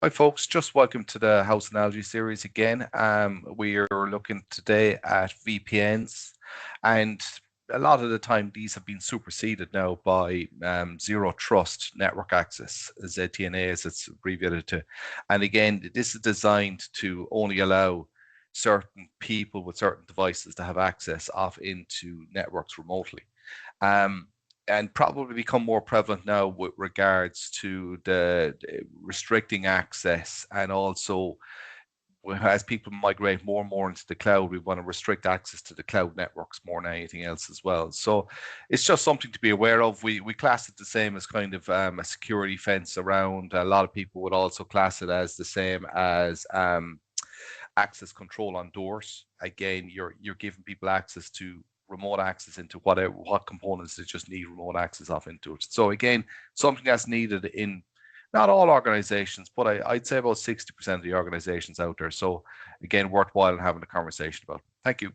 Hi, folks. Just welcome to the House Analogy series again. We are looking today at VPNs, and a lot of the time these have been superseded now by zero trust network access, ZTNA as it's abbreviated to. And again, this is designed to only allow certain people with certain devices to have access off into networks remotely. Um, and probably become more prevalent now with regards to the restricting access, and also as people migrate more and more into the cloud, we want to restrict access to the cloud networks more than anything else as well. So it's just something to be aware of. We class it the same as kind of a security fence around. A lot of people would also class it as the same as access control on doors. Again, you're giving people access to remote access into what components they just need remote access off into it. So again, something that's needed in not all organizations, but I'd say about 60% of the organizations out there. So again, worthwhile in having a conversation about. Thank you.